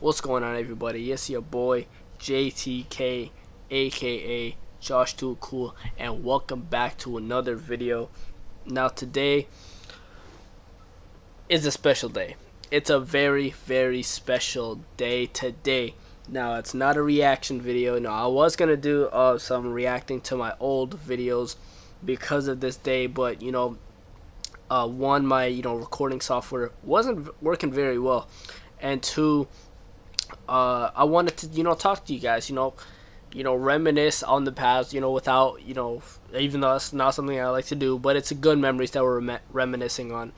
What's going on, everybody? It's your boy JTK, aka Josh Too Cool, and welcome back to another video. Now, today is a special day. It's a very, very special day today. Now, it's not a reaction video. No, I was gonna do some reacting to my old videos because of this day, but one, my recording software wasn't working very well, and two, I wanted to talk to you guys, reminisce on the past, without even though it's not something I like to do, but it's a good memories that we're reminiscing on,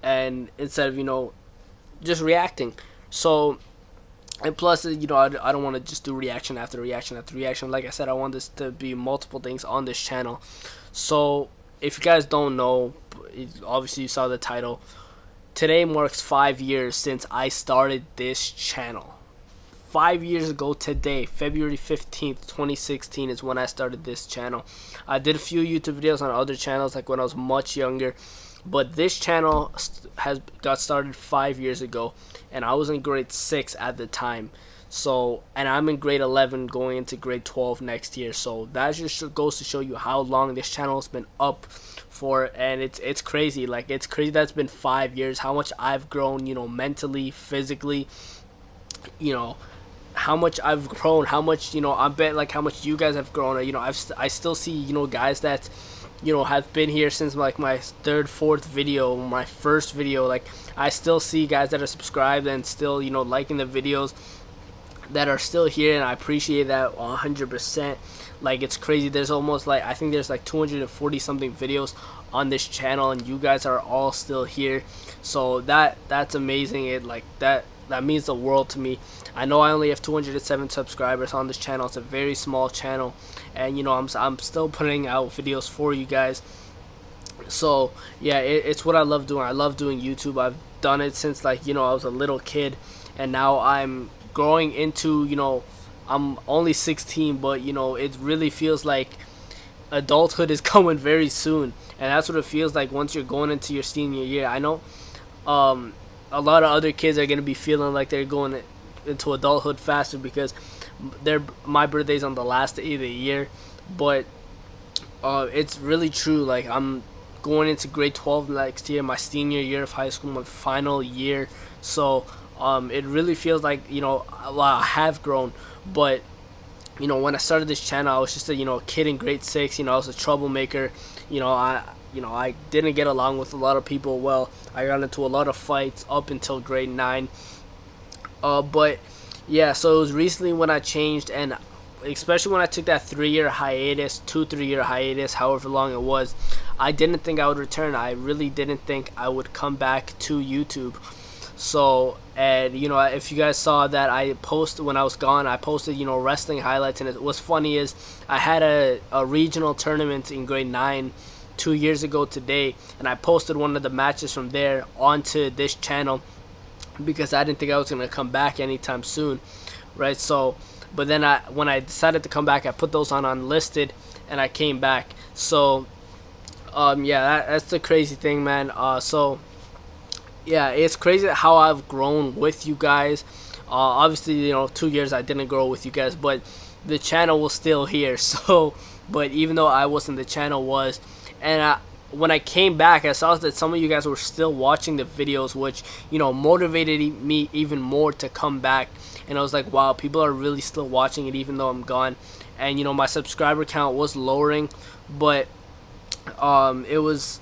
and instead of just reacting. So, and plus, I don't want to just do reaction after reaction after reaction. Like I said, I want this to be multiple things on this channel. So if you guys don't know, obviously you saw the title. Today marks 5 years since I started this channel. 5 years ago today, February 15th, 2016 is when I started this channel. I did a few YouTube videos on other channels like when I was much younger, but this channel has got started 5 years ago, and I was in grade 6 at the time. So, and I'm in grade 11 going into grade 12 next year. So that just goes to show you how long this channel has been up for, and it's crazy. Like, it's crazy that it's been 5 years, how much I've grown, mentally, physically, how much I've grown, how much, I bet, like, how much you guys have grown. I still see, guys that have been here since like my third, fourth video, my first video. Like, I still see guys that are subscribed and still liking the videos, that are still here, and I appreciate that 100%. Like, it's crazy. There's almost, like, I think there's like 240 something videos on this channel, and you guys are all still here. So that's amazing. That means the world to me. I know I only have 207 subscribers on this channel. It's a very small channel, and I'm still putting out videos for you guys. So yeah, it's what I love doing. I love doing YouTube. I've done it since, like, I was a little kid, and now I'm growing into, I'm only 16, but it really feels like adulthood is coming very soon, and that's what it feels like once you're going into your senior year. I know a lot of other kids are going to be feeling like they're going into adulthood faster because my birthday's on the last day of the year, but it's really true. Like, I'm going into grade 12 next year, my senior year of high school, my final year. So it really feels like, I have grown. But when I started this channel, I was just a kid in grade 6. I was a troublemaker. I didn't get along with a lot of people well. I got into a lot of fights up until grade 9. But yeah, so it was recently when I changed, and especially when I took that 3-year hiatus, 2-3 year hiatus, however long it was, I didn't think I would return. I really didn't think I would come back to YouTube. So, and if you guys saw that I posted when I was gone, I posted wrestling highlights, and what's funny is I had a regional tournament in grade 9 2 years ago today, and I posted one of the matches from there onto this channel because I didn't think I was going to come back anytime soon, right? So, but then when I decided to come back, I put those on unlisted, and I came back. So yeah, that's the crazy thing, man. So yeah, it's crazy how I've grown with you guys. Obviously, 2 years I didn't grow with you guys, but the channel was still here. So, but even though I wasn't, the channel was. And when I came back, I saw that some of you guys were still watching the videos, which motivated me even more to come back. And I was like, wow, people are really still watching it even though I'm gone. And my subscriber count was lowering, but it was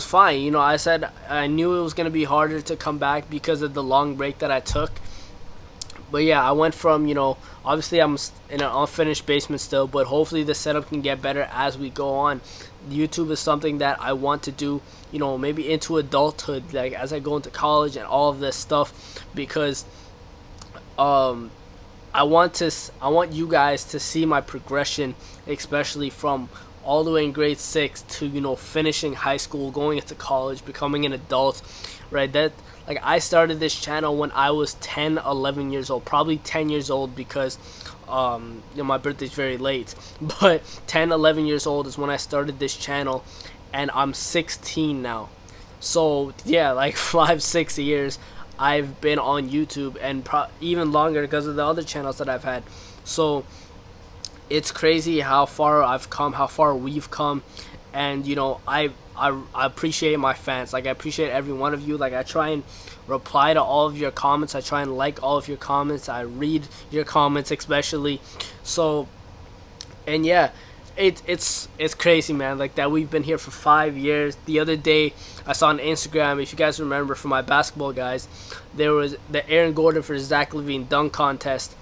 fine. I said I knew it was going to be harder to come back because of the long break that I took. But yeah, I went from, obviously I'm in an unfinished basement still, but hopefully the setup can get better as we go on. YouTube is something that I want to do, maybe into adulthood, like as I go into college and all of this stuff, because I want you guys to see my progression, especially from all the way in grade 6 to finishing high school, going into college, becoming an adult, right? That, like, I started this channel when I was 10, 11 years old, probably 10 years old because my birthday's very late, but 10, 11 years old is when I started this channel, and I'm 16 now. So yeah, like 5, 6 years I've been on YouTube, and even longer because of the other channels that I've had. So it's crazy how far I've come, how far we've come. And I appreciate my fans. Like, I appreciate every one of you. Like, I try and reply to all of your comments. I try and like all of your comments. I read your comments especially. So, and yeah, it's crazy, man. Like, that we've been here for 5 years. The other day I saw on Instagram, if you guys remember, for my basketball guys, there was the Aaron Gordon for Zach LaVine dunk contest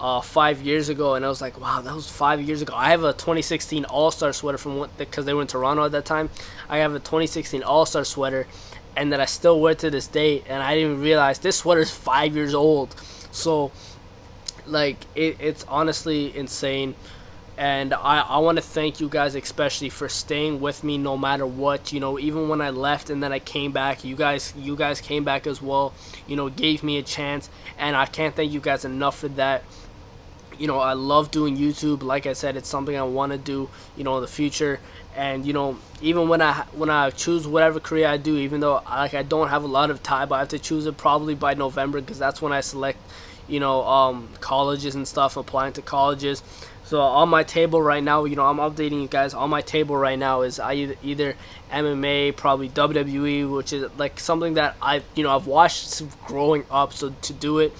5 years ago, and I was like, wow, that was 5 years ago. I have a 2016 All-Star sweater from because they were in Toronto at that time. I have a 2016 All-Star sweater, and that I still wear to this day, and I didn't even realize this sweater is 5 years old. So, like, it's honestly insane. And I want to thank you guys especially for staying with me no matter what. Even when I left and then I came back, you guys came back as well, gave me a chance, and I can't thank you guys enough for that. I love doing YouTube. Like I said, it's something I want to do, in the future. And even when I choose whatever career I do, even though I don't have a lot of time, but I have to choose it probably by November, because that's when I select, colleges and stuff, applying to colleges. So on my table right now, I'm updating you guys. On my table right now is either MMA, probably WWE, which is like something that I've watched growing up. So to do it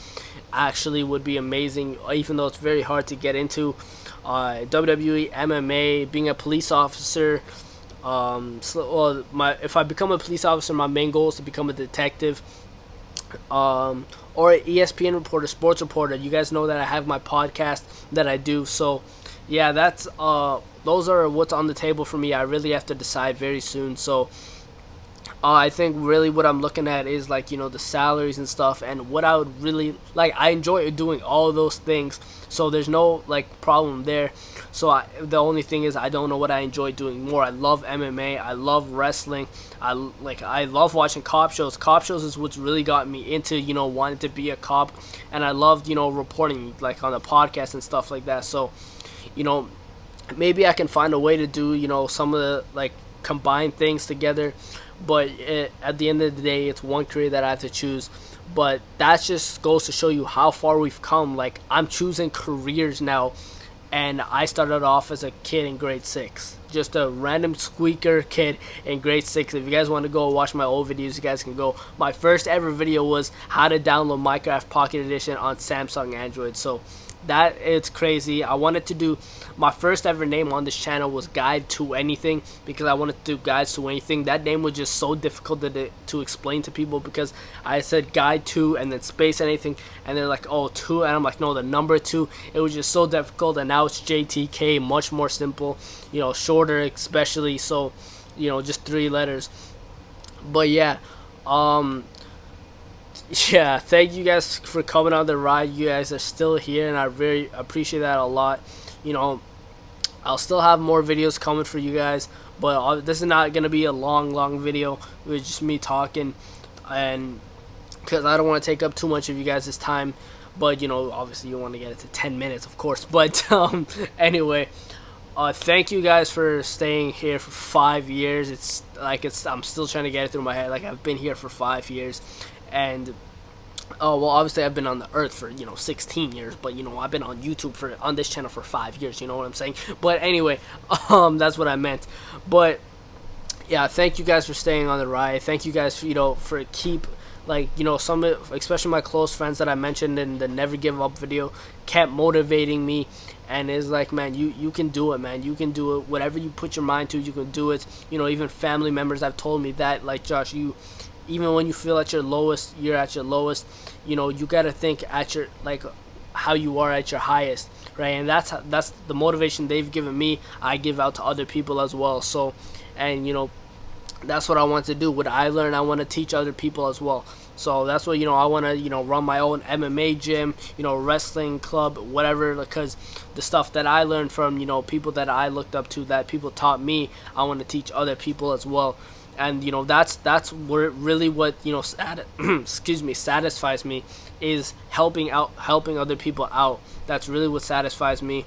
actually would be amazing, even though it's very hard to get into. WWE, MMA, being a police officer. If I become a police officer, my main goal is to become a detective. Or an ESPN reporter, sports reporter. You guys know that I have my podcast that I do. So yeah, that's those are what's on the table for me. I really have to decide very soon. So I think really what I'm looking at is like, the salaries and stuff, and what I would really like. I enjoy doing all of those things, so there's no like problem there. So the only thing is I don't know what I enjoy doing more. I love MMA, I love wrestling, I love watching cop shows. Cop shows is what's really got me into wanting to be a cop, and I loved reporting like on the podcast and stuff like that. So maybe I can find a way to do some of the like combine things together. But at the end of the day, it's one career that I have to choose. But that just goes to show you how far we've come. Like, I'm choosing careers now, and I started off as a kid in grade 6. Just a random squeaker kid in grade 6. If you guys want to go watch my old videos, you guys can go. My first ever video was how to download Minecraft Pocket Edition on Samsung Android. So that it's crazy. I wanted to do my first ever name on this channel was Guide to Anything, because I wanted to do guides to anything. That name was just so difficult to explain to people, because I said guide to and then space anything, and they're like, oh, 2, and I'm like, no, the number 2. It was just so difficult, and now it's JTK, much more simple, shorter especially. So just 3 letters. But yeah, yeah, thank you guys for coming on the ride. You guys are still here, and I very appreciate that a lot. I'll still have more videos coming for you guys, but this is not going to be a long video. It was just me talking, and because I don't want to take up too much of you guys' time. But obviously you want to get it to 10 minutes, of course. But anyway, thank you guys for staying here for 5 years. I'm still trying to get it through my head. Like, I've been here for 5 years. And well, obviously I've been on the earth for 16 years, but I've been on YouTube on this channel for 5 years. You know what I'm saying? But anyway, that's what I meant. But yeah, thank you guys for staying on the ride. Thank you guys for keep some, especially my close friends that I mentioned in the Never Give Up video, kept motivating me. And it's like, man, you can do it, man. You can do it. Whatever you put your mind to, you can do it. Even family members have told me that, like, Josh, even when you feel at your lowest, you're at your lowest. You gotta think at your, like, how you are at your highest, right? And that's the motivation they've given me. I give out to other people as well. So, and that's what I want to do. What I learn, I want to teach other people as well. So that's what I want to run my own MMA gym, wrestling club, whatever, because the stuff that I learned from people that I looked up to, that people taught me, I want to teach other people as well. And that's really what excuse me, satisfies me, is helping other people out. That's really what satisfies me.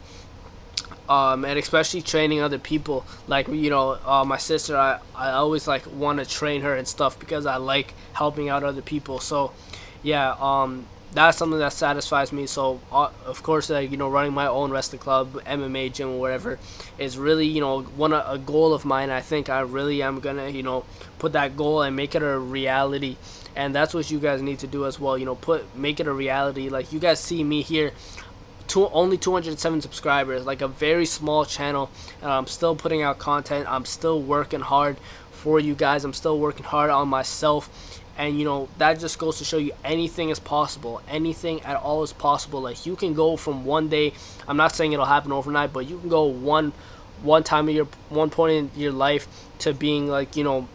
And especially training other people, like my sister, I always want to train her and stuff, because I like helping out other people. So yeah, that's something that satisfies me. So of course, you know, running my own wrestling club, MMA gym, or whatever, is really, you know, a goal of mine. I think I really am gonna, you know, put that goal and make it a reality. And that's what you guys need to do as well. You know, make it a reality. Like you guys see me here, only 207 subscribers, like a very small channel. I'm still putting out content. I'm still working hard for you guys. I'm still working hard on myself. And you know, that just goes to show you anything is possible. Anything at all is possible. Like you can go from one day, I'm not saying it'll happen overnight, but you can go one time of your one point in your life to being like, you know,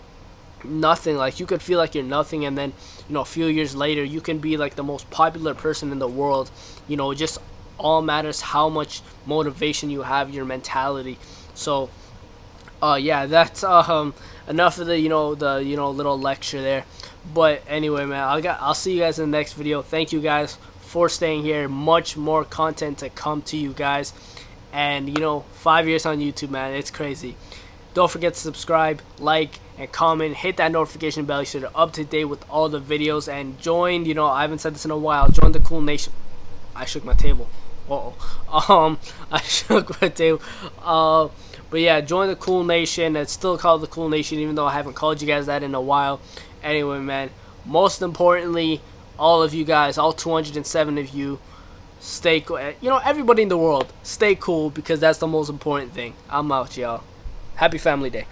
nothing. Like you could feel like you're nothing, and then, you know, a few years later you can be like the most popular person in the world. You know, just all matters how much motivation you have, your mentality. So yeah, that's enough of the, you know, little lecture there. But anyway, man, I'll see you guys in the next video. Thank you guys for staying here. Much more content to come to you guys. And you know, 5 years on YouTube, man, it's crazy. Don't forget to subscribe, like, and comment. Hit that notification bell so you're up to date with all the videos. And join, you know, I haven't said this in a while, join the Kool Nation. I shook my table. I shook my table. But yeah, join the Kool Nation. It's still called the Kool Nation, even though I haven't called you guys that in a while. Anyway, man, most importantly, all of you guys, all 207 of you, stay cool. You know, everybody in the world, stay cool, because that's the most important thing. I'm out, y'all. Happy Family Day.